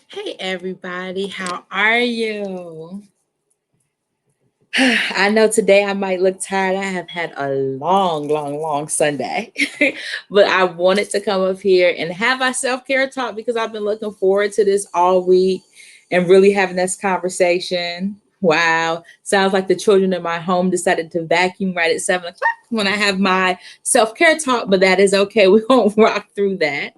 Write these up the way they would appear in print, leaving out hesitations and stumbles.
Hey everybody, how are you? I know today I might look tired. I have had a long Sunday, but I wanted to come up here and have our self care talk because I've been looking forward to this all week and really having this conversation. Wow, sounds like the children in my home decided to vacuum right at 7 o'clock when I have my self care talk, but that is okay. We won't rock through that.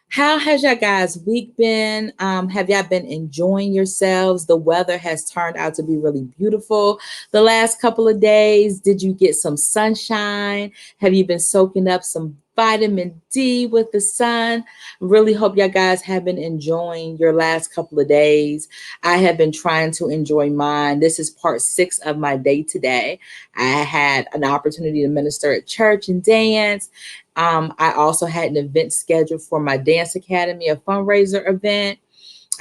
How has your guys' week been? Have y'all been enjoying yourselves? The weather has turned out to be really beautiful the last couple of days. Did you get some sunshine? Have you been soaking up some vitamin D with the sun? Really hope y'all guys have been enjoying your last couple of days. I have been trying to enjoy mine. This is part 6 of my day today. I had an opportunity to minister at church and dance. I also had an event scheduled for my dance academy, a fundraiser event.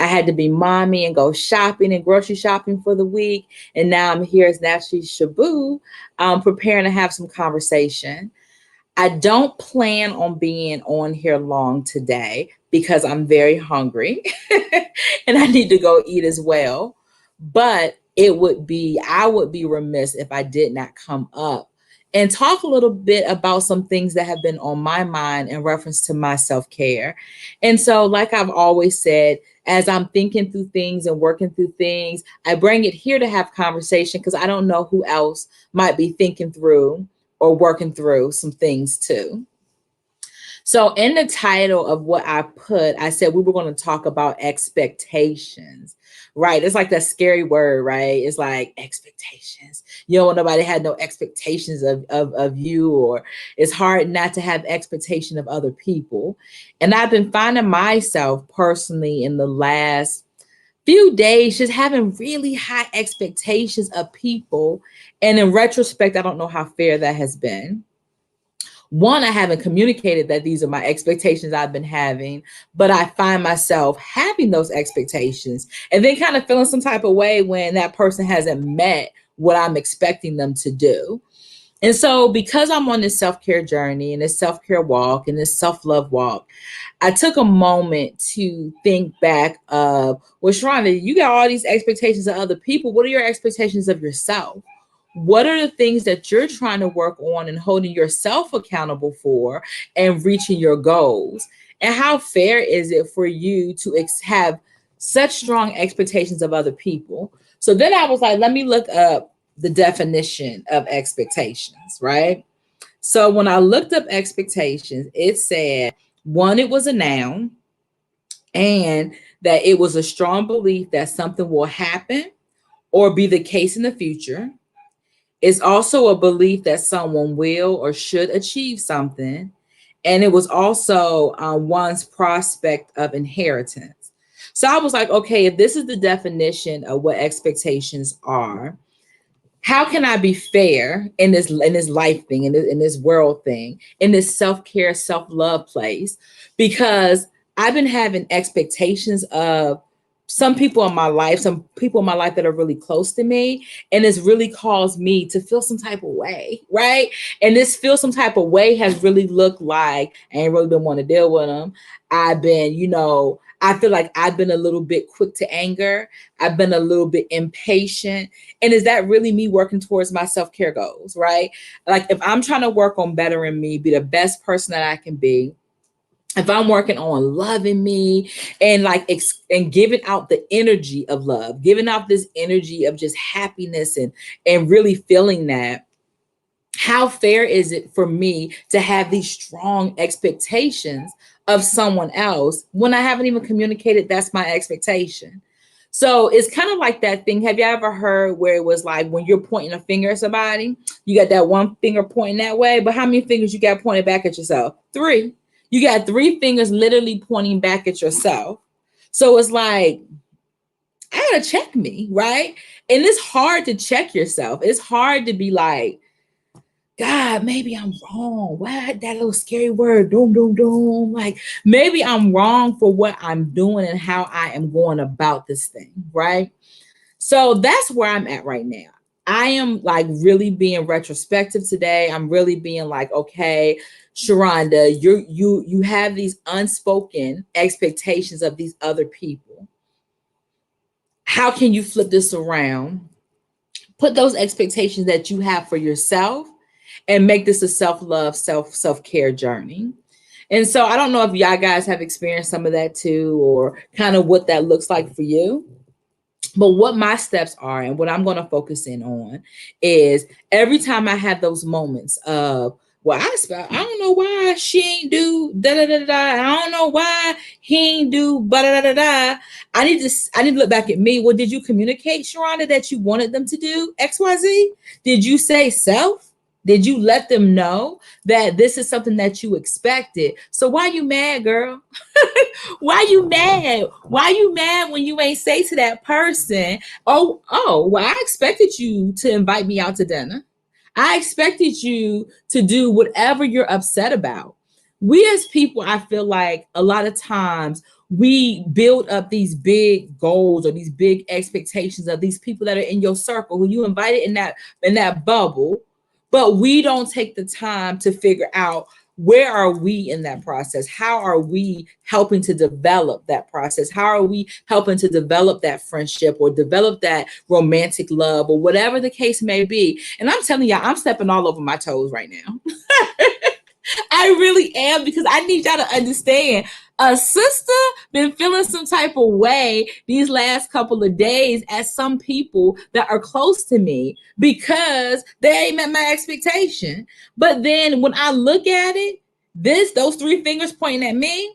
I had to be mommy and go shopping and grocery shopping for the week. And now I'm here as Naturally Shaboo, preparing to have some conversation. I don't plan on being on here long today because I'm very hungry and I need to go eat as well. But I would be remiss if I did not come up and talk a little bit about some things that have been on my mind in reference to my self care. And so, like I've always said, as I'm thinking through things and working through things, I bring it here to have conversation because I don't know who else might be thinking through or working through some things too. So, in the title of what I put, I said we were going to talk about expectations, right? It's like that scary word, right? It's like expectations. You don't want nobody had no expectations of you, or it's hard not to have expectation of other people. And I've been finding myself personally in the last few days just having really high expectations of people. And in retrospect, I don't know how fair that has been. One, I haven't communicated that these are my expectations I've been having, but I find myself having those expectations and then kind of feeling some type of way when that person hasn't met what I'm expecting them to do. And so, because I'm on this self care journey and this self care walk and this self love walk, I took a moment to think back of, well, Sharonda, you got all these expectations of other people. What are your expectations of yourself? What are the things that you're trying to work on and holding yourself accountable for and reaching your goals? And how fair is it for you to have such strong expectations of other people? So then I was like, let me look up the definition of expectations, right? So when I looked up expectations, it said one, it was a noun, and that it was a strong belief that something will happen or be the case in the future. It's also a belief that someone will or should achieve something. And it was also one's prospect of inheritance. So I was like, okay, if this is the definition of what expectations are, how can I be fair in this life thing, in this world thing, in this self-care, self-love place? Because I've been having expectations of some people in my life that are really close to me, and it's really caused me to feel some type of way, right? And this feel some type of way has really looked like I ain't really been wanting to deal with them. I've been, I feel like I've been a little bit quick to anger. I've been a little bit impatient. And is that really me working towards my self-care goals, right? Like if I'm trying to work on bettering me, be the best person that I can be, if I'm working on loving me and and giving out the energy of love, giving out this energy of just happiness and really feeling that, how fair is it for me to have these strong expectations of someone else when I haven't even communicated that's my expectation? So it's kind of like that thing. Have you ever heard where it was like when you're pointing a finger at somebody, you got that one finger pointing that way, but how many fingers you got pointed back at yourself? Three. You got three fingers literally pointing back at yourself. So it's like, I gotta check me, right? And it's hard to check yourself. It's hard to be like, God, maybe I'm wrong. What? That little scary word, doom, doom, doom. Like maybe I'm wrong for what I'm doing and how I am going about this thing, right? So that's where I'm at right now. I am like really being retrospective today. I'm really being like, okay, Sharonda, you have these unspoken expectations of these other people. How can you flip this around? Put those expectations that you have for yourself and make this a self-love, self-care journey. And so I don't know if y'all guys have experienced some of that too, or kind of what that looks like for you. But what my steps are and what I'm going to focus in on is every time I have those moments of, well, I don't know why she ain't do da da da da. I don't know why he ain't do ba da da da da. I need to look back at me. Well, did you communicate, Sharonda, that you wanted them to do XYZ? Did you say self? Did you let them know that this is something that you expected? So why you mad, girl? Why you mad? Why you mad when you ain't say to that person, well, I expected you to invite me out to dinner. I expected you to do whatever you're upset about. We as people, I feel like a lot of times we build up these big goals or these big expectations of these people that are in your circle who you invited in that bubble, but we don't take the time to figure out where are we in that process? How are we helping to develop that process? How are we helping to develop that friendship or develop that romantic love or whatever the case may be? And I'm telling y'all, I'm stepping all over my toes right now. I really am, because I need y'all to understand. A sister been feeling some type of way these last couple of days at some people that are close to me because they ain't met my expectation. But then when I look at it, those three fingers pointing at me,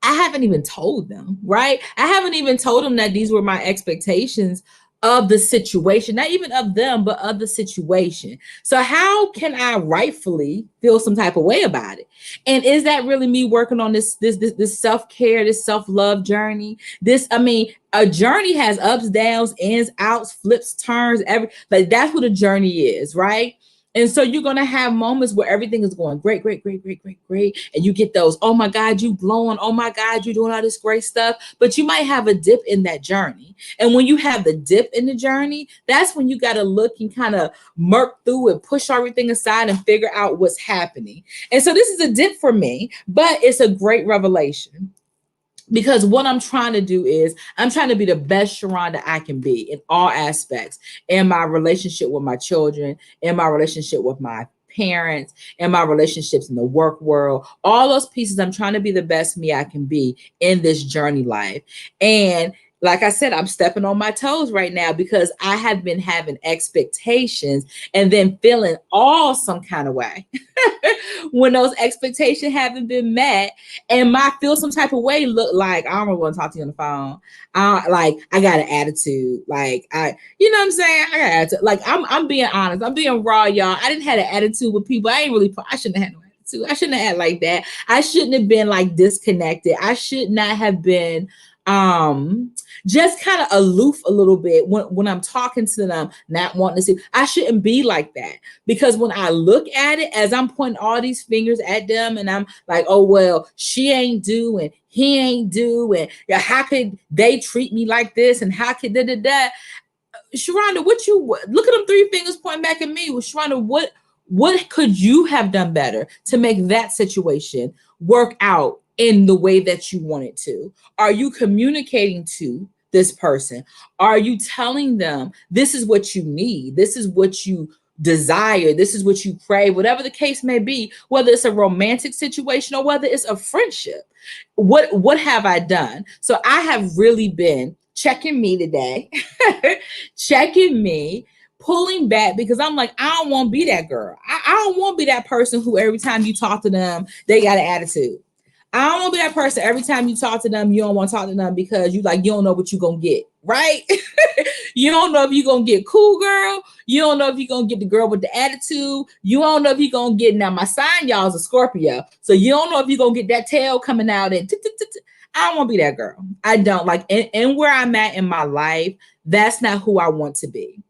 I haven't even told them, right? I haven't even told them that these were my expectations of the situation, not even of them, but of the situation. So how can I rightfully feel some type of way about it? And is that really me working on this self-care, this self-love journey? A journey has ups, downs, ins, outs, flips, turns, like that's what a journey is, right? And so you're going to have moments where everything is going great, great, great, great, great, great. And you get those, oh my God, you glowing. Oh my God, you're doing all this great stuff. But you might have a dip in that journey. And when you have the dip in the journey, that's when you got to look and kind of murk through and push everything aside and figure out what's happening. And so this is a dip for me, but it's a great revelation. Because what I'm trying to do is I'm trying to be the best Sharonda I can be in all aspects, in my relationship with my children, in my relationship with my parents, in my relationships in the work world, all those pieces. I'm trying to be the best me I can be in this journey life. And like I said, I'm stepping on my toes right now because I have been having expectations and then feeling all some kind of way when those expectations haven't been met, and my feel some type of way look like I don't really want to talk to you on the phone. Like I got an attitude. Like you know what I'm saying? I got an attitude. Like I'm being honest. I'm being raw, y'all. I didn't have an attitude with people. I shouldn't have had no attitude. I shouldn't have had like that. I shouldn't have been like disconnected. I should not have been just kind of aloof a little bit when I'm talking to them, not wanting to see. I shouldn't be like that, because when I look at it, as I'm pointing all these fingers at them and I'm like, oh, well, she ain't do and he ain't do, and how could they treat me like this, and how could da. Sharonda, look at them three fingers pointing back at me. Well, Sharonda, what could you have done better to make that situation work out in the way that you want it to? Are you communicating to this person? Are you telling them this is what you need? This is what you desire. This is what you crave, whatever the case may be, whether it's a romantic situation or whether it's a friendship. What have I done? So I have really been checking me today, checking me, pulling back, because I'm like, I don't want to be that girl. I don't want to be that person who every time you talk to them, they got an attitude. I don't want to be that person every time you talk to them, you don't want to talk to them because you don't know what you're going to get, right? You don't know if you're going to get cool girl. You don't know if you're going to get the girl with the attitude. You don't know if you're going to get, now my sign, y'all, is a Scorpio. So you don't know if you're going to get that tail coming out and I don't want to be that girl. I don't like, and where I'm at in my life, that's not who I want to be.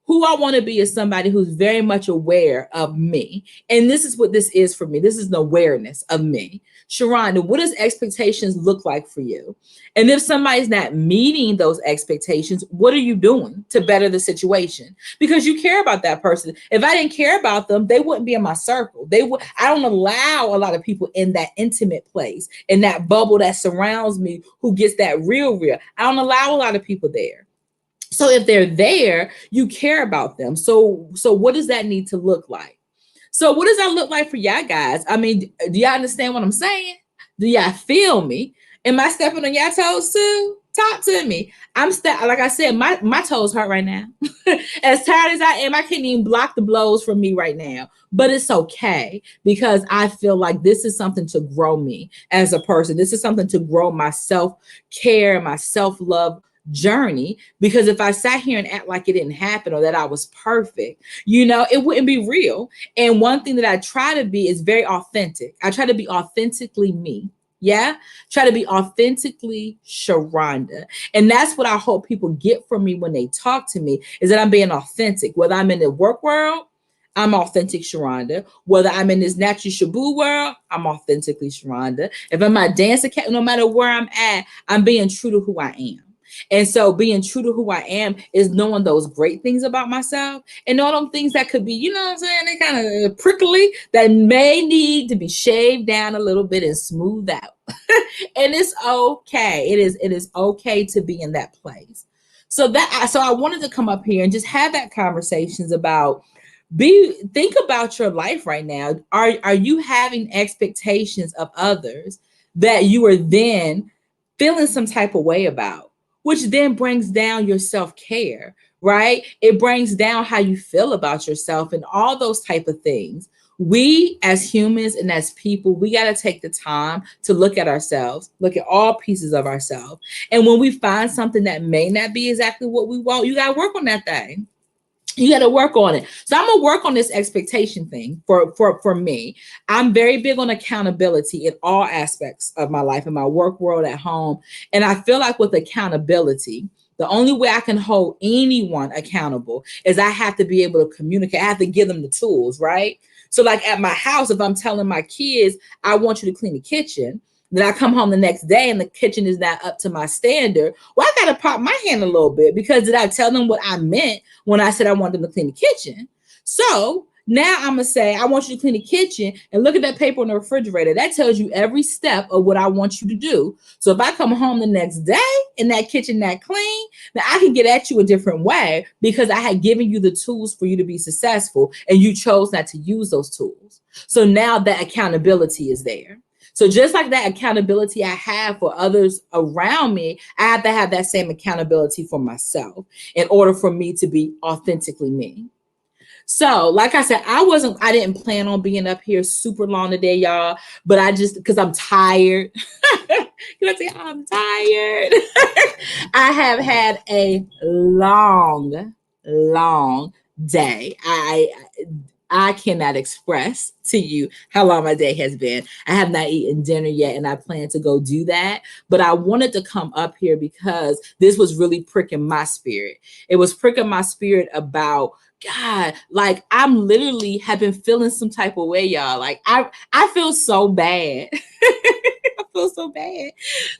Who I want to be is somebody who's very much aware of me. And this is what this is for me. This is an awareness of me. Sharonda, what does expectations look like for you? And if somebody's not meeting those expectations, what are you doing to better the situation? Because you care about that person. If I didn't care about them, they wouldn't be in my circle. They would. I don't allow a lot of people in that intimate place, in that bubble that surrounds me, who gets that real. I don't allow a lot of people there. So if they're there, you care about them. So what does that need to look like? So what does that look like for y'all guys? I mean, do y'all understand what I'm saying? Do y'all feel me? Am I stepping on y'all toes too? Talk to me. Like I said, my toes hurt right now. As tired as I am, I can't even block the blows from me right now. But it's okay because I feel like this is something to grow me as a person. This is something to grow my self-care, my self-love journey. Because if I sat here and act like it didn't happen or that I was perfect, it wouldn't be real. And one thing that I try to be is very authentic. I try to be authentically me. Yeah. Try to be authentically Sharonda. And that's what I hope people get from me when they talk to me, is that I'm being authentic. Whether I'm in the work world, I'm authentic Sharonda. Whether I'm in this natural Shaboo world, I'm authentically Sharonda. If I'm a dancer, no matter where I'm at, I'm being true to who I am. And so being true to who I am is knowing those great things about myself and all those things that could be, you know what I'm saying, they kind of prickly, that may need to be shaved down a little bit and smoothed out. And it's okay. It is okay to be in that place. So I wanted to come up here and just have that conversations about think about your life right now. Are you having expectations of others that you are then feeling some type of way about, which then brings down your self-care, right? It brings down how you feel about yourself and all those type of things. We as humans and as people, we got to take the time to look at ourselves, look at all pieces of ourselves. And when we find something that may not be exactly what we want, you got to work on that thing. You got to work on it. So I'm gonna work on this expectation thing for me. I'm very big on accountability in all aspects of my life, in my work world, at home. And I feel like with accountability, the only way I can hold anyone accountable is I have to be able to communicate. I have to give them the tools, right? So like at my house, if I'm telling my kids, I want you to clean the kitchen, then I come home the next day and the kitchen is not up to my standard. Well, I got to pop my hand a little bit, because did I tell them what I meant when I said I wanted them to clean the kitchen? So now I'm going to say, I want you to clean the kitchen, and look at that paper on the refrigerator. That tells you every step of what I want you to do. So if I come home the next day and that kitchen not clean, then I can get at you a different way, because I had given you the tools for you to be successful and you chose not to use those tools. So now that accountability is there. So just like that accountability I have for others around me, I have to have that same accountability for myself in order for me to be authentically me. So, like I said, I didn't plan on being up here super long today, y'all, but because I'm tired. You know, I'm tired. I have had a long day. I cannot express to you how long my day has been. I have not eaten dinner yet, and I plan to go do that. But I wanted to come up here because this was really pricking my spirit. It was pricking my spirit about God. Like, I'm literally have been feeling some type of way, y'all. Like, I feel so bad. I feel so bad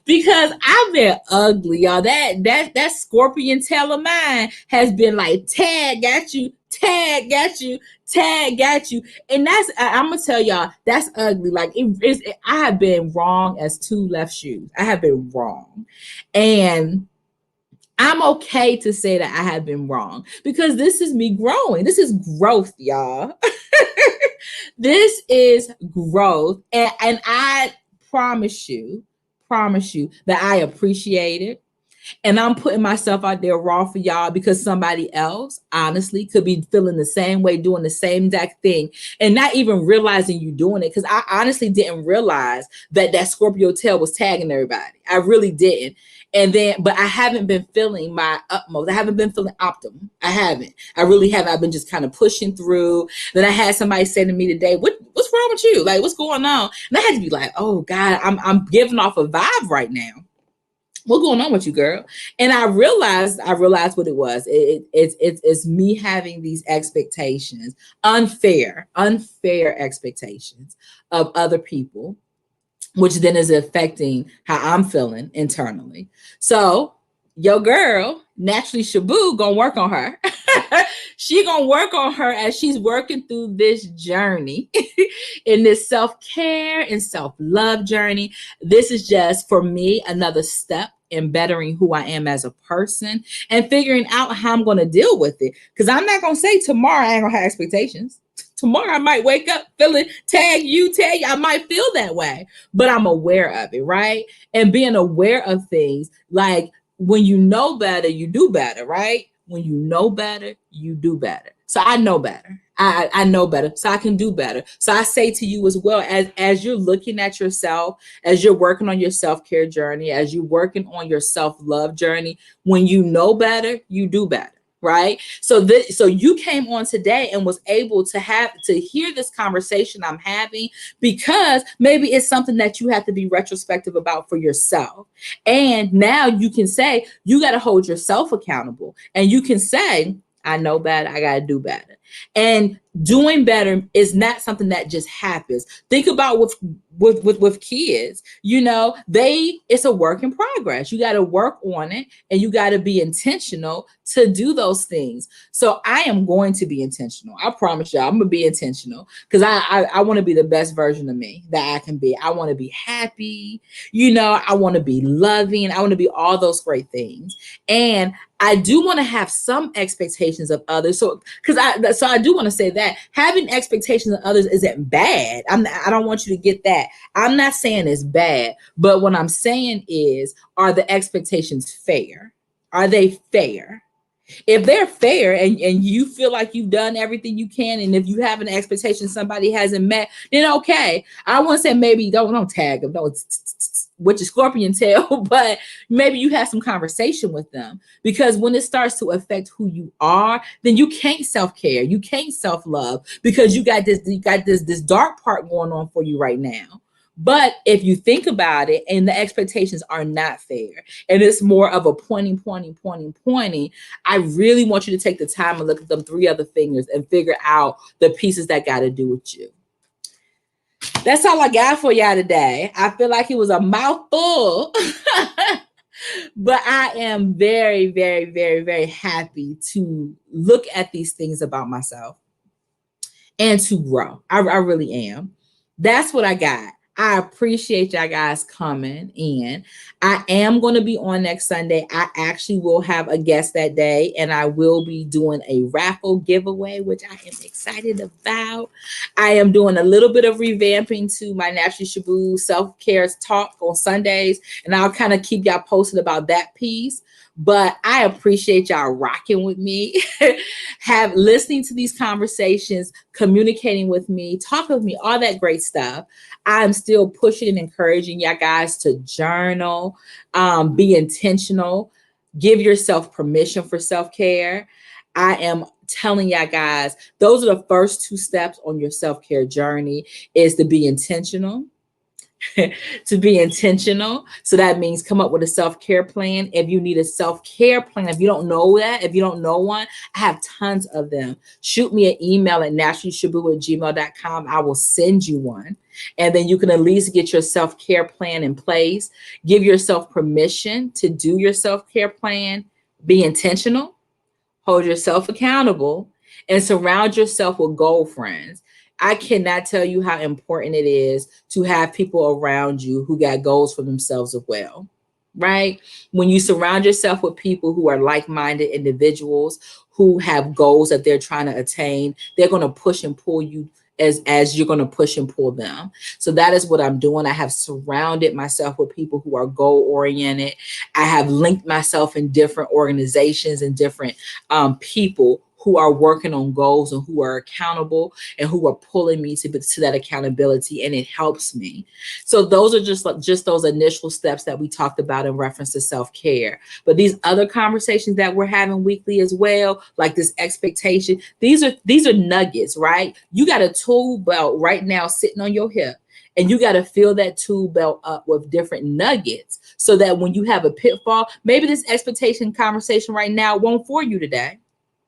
because I've been ugly, y'all. That scorpion tail of mine has been like, tag got you, tag got you, tag got you. And I'm gonna tell y'all, that's ugly. Like, I have been wrong as two left shoes. I have been wrong. And I'm okay to say that I have been wrong, because this is me growing. This is growth, y'all. This is growth. And I promise you that I appreciate it. And I'm putting myself out there raw for y'all, because somebody else honestly could be feeling the same way, doing the same exact thing, and not even realizing you doing it. Because I honestly didn't realize that Scorpio tail was tagging everybody. I really didn't. But I haven't been feeling my utmost. I haven't been feeling optimal. I haven't. I really haven't. I've been just kind of pushing through. Then I had somebody say to me today, what's wrong with you? Like, what's going on? And I had to be like, oh God, I'm giving off a vibe right now. What's going on with you, girl? And I realized what it was. It's me having these expectations, unfair expectations of other people, which then is affecting how I'm feeling internally. So your girl, naturally Shaboo, gonna work on her. She gonna work on her as she's working through this journey in this self-care and self-love journey. This is just for me another step in bettering who I am as a person and figuring out how I'm gonna deal with it. Because I'm not gonna say tomorrow I ain't gonna have expectations. Tomorrow I might wake up feeling tag you, I might feel that way, but I'm aware of it, right? And being aware of things, like when you know better, you do better, right? When you know better, you do better. So I know better. I know better, so I can do better. So I say to you as well, as you're looking at yourself, as you're working on your self-care journey, as you're working on your self-love journey, when you know better, you do better, right? So you came on today and was able to have to hear this conversation I'm having, because maybe it's something that you have to be retrospective about for yourself. And now you can say, you got to hold yourself accountable, and you can say, I know better, I got to do better. And doing better is not something that just happens. Think about with kids, you know, it's a work in progress. You got to work on it, and you got to be intentional to do those things. So I am going to be intentional. I promise y'all, I'm gonna be intentional, because I want to be the best version of me that I can be. I want to be happy, you know, I want to be loving, I want to be all those great things. And I do want to have some expectations of others. So I do want to say that having expectations of others isn't bad. I don't want you to get that. I'm not saying it's bad, but what I'm saying is, are the expectations fair? Are they fair? If they're fair, and you feel like you've done everything you can, and if you have an expectation somebody hasn't met, then okay. I want to say maybe don't tag them, don't with your scorpion tail, but maybe you have some conversation with them, because when it starts to affect who you are, then you can't self-care, you can't self-love, because you got this dark part going on for you right now. But if you think about it, and the expectations are not fair, and it's more of a pointing, I really want you to take the time and look at them three other fingers and figure out the pieces that got to do with you. That's all I got for y'all today. I feel like it was a mouthful, but I am very, very, very, very happy to look at these things about myself and to grow. I really am. That's what I got. I appreciate y'all guys coming in. I am going to be on next Sunday. I actually will have a guest that day, and I will be doing a raffle giveaway, which I am excited about. I am doing a little bit of revamping to my Naturally Shaboo self-care talk on Sundays, and I'll kind of keep y'all posted about that piece. But I appreciate y'all rocking with me, listening to these conversations, communicating with me, talking with me, all that great stuff. I'm still pushing and encouraging y'all guys to journal, be intentional, give yourself permission for self-care. I am telling y'all guys, those are the first two steps on your self-care journey, is to be intentional. To be intentional. So that means come up with a self-care plan. If you need a self-care plan, if you don't know that, if you don't know one, I have tons of them. Shoot me an email at naturallyshaboo@gmail.com. I will send you one. And then you can at least get your self-care plan in place. Give yourself permission to do your self-care plan. Be intentional. Hold yourself accountable. And surround yourself with goal friends. I cannot tell you how important it is to have people around you who got goals for themselves as well, right? When you surround yourself with people who are like-minded individuals who have goals that they're trying to attain, they're going to push and pull you as you're going to push and pull them. So that is what I'm doing. I have surrounded myself with people who are goal-oriented. I have linked myself in different organizations and different people who are working on goals and who are accountable and who are pulling me to that accountability, and it helps me. So those are just those initial steps that we talked about in reference to self-care. But these other conversations that we're having weekly as well, like this expectation, these are nuggets, right? You got a tool belt right now sitting on your hip, and you got to fill that tool belt up with different nuggets so that when you have a pitfall, maybe this expectation conversation right now won't for you today.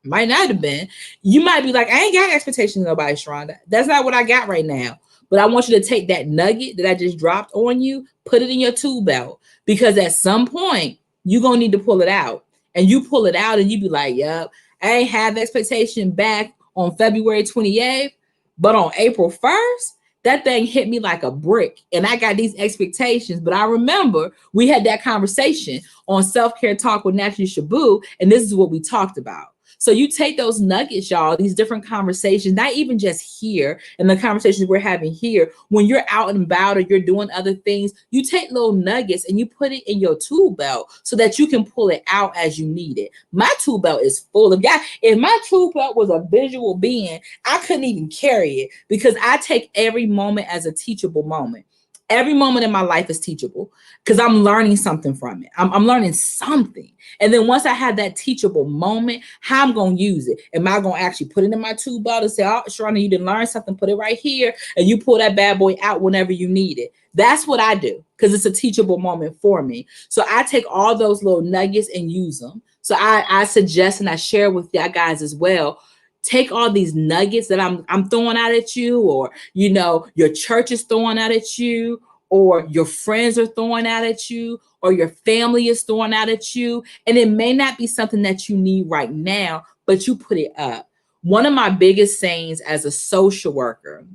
Might not have been. You might be like, I ain't got expectations of nobody, Sharonda. That's not what I got right now. But I want you to take that nugget that I just dropped on you, put it in your tool belt, because at some point you're going to need to pull it out. And you pull it out and you be like, yep, I ain't have expectation back on February 28th, but on April 1st, that thing hit me like a brick. And I got these expectations. But I remember we had that conversation on Self-Care Talk with Naturally Shaboo, and this is what we talked about. So you take those nuggets, y'all, these different conversations, not even just here and the conversations we're having here. When you're out and about or you're doing other things, you take little nuggets and you put it in your tool belt so that you can pull it out as you need it. My tool belt is full of, yeah, if my tool belt was a visual being, I couldn't even carry it, because I take every moment as a teachable moment. Every moment in my life is teachable because I'm learning something from it. I'm learning something. And then once I have that teachable moment, how I'm going to use it? Am I going to actually put it in my tool belt and say, oh, Sharona, you didn't learn something, put it right here, and you pull that bad boy out whenever you need it? That's what I do, because it's a teachable moment for me. So I take all those little nuggets and use them. So I suggest, and I share with y'all guys as well, take all these nuggets that I'm throwing out at you, or your church is throwing out at you, or your friends are throwing out at you, or your family is throwing out at you, and it may not be something that you need right now, but you put it up. One of my biggest sayings as a social worker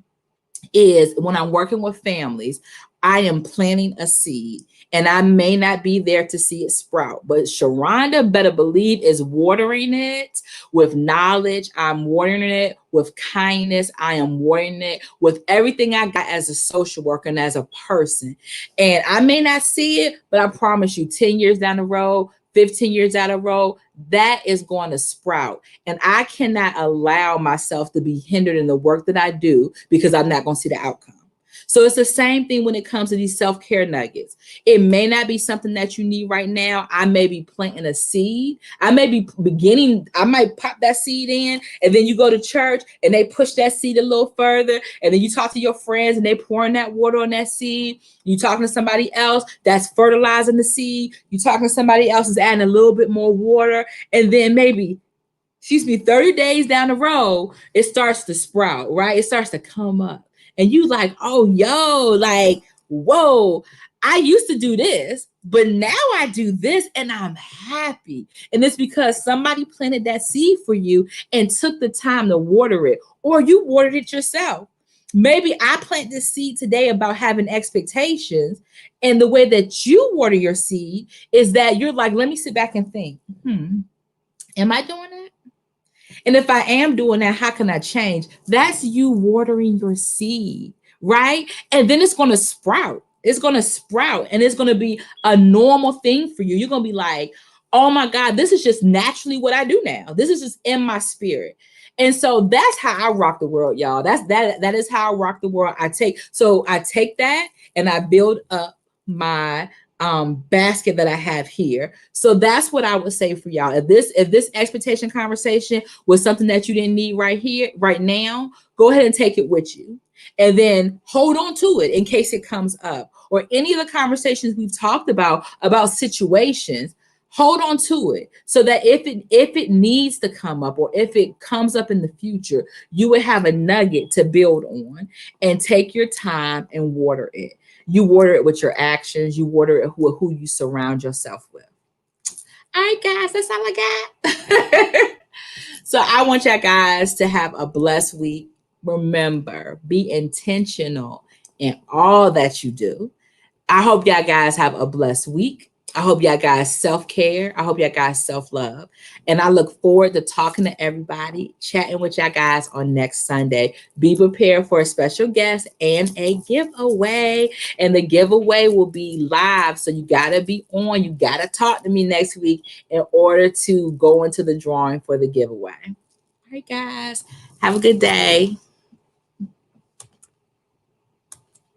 is, when I'm working with families, I am planting a seed, and I may not be there to see it sprout, but Sharonda better believe is watering it with knowledge. I'm watering it with kindness. I am watering it with everything I got as a social worker and as a person. And I may not see it, but I promise you, 10 years down the road, 15 years down the road, that is going to sprout. And I cannot allow myself to be hindered in the work that I do because I'm not going to see the outcome. So it's the same thing when it comes to these self-care nuggets. It may not be something that you need right now. I may be planting a seed. I may be I might pop that seed in, and then you go to church and they push that seed a little further. And then you talk to your friends and they pouring that water on that seed. You talking to somebody else that's fertilizing the seed. You talking to somebody else is adding a little bit more water. And then maybe 30 days down the road, it starts to sprout, right? It starts to come up. And you like, oh, yo, like, whoa, I used to do this, but now I do this and I'm happy. And it's because somebody planted that seed for you and took the time to water it, or you watered it yourself. Maybe I plant this seed today about having expectations. And the way that you water your seed is that you're like, let me sit back and think, am I doing that? And if I am doing that, how can I change? That's you watering your seed, right? And then it's going to sprout. It's going to sprout, and it's going to be a normal thing for you. You're going to be like, oh my God, this is just naturally what I do now. This is just in my spirit. And so that's how I rock the world, y'all. That is how I rock the world. I take that and I build up my basket that I have here. So that's what I would say for y'all. If this expectation conversation was something that you didn't need right here, right now, go ahead and take it with you. And then hold on to it in case it comes up. Or any of the conversations we've talked about situations, hold on to it so that if it needs to come up, or if it comes up in the future, you would have a nugget to build on, and take your time and water it. You water it with your actions. You water it with who you surround yourself with. All right, guys, that's all I got. So I want y'all guys to have a blessed week. Remember, be intentional in all that you do. I hope y'all guys have a blessed week. I hope y'all guys self-care. I hope y'all guys self-love. And I look forward to talking to everybody, chatting with y'all guys on next Sunday. Be prepared for a special guest and a giveaway. And the giveaway will be live. So you got to be on. You got to talk to me next week in order to go into the drawing for the giveaway. All right, guys. Have a good day.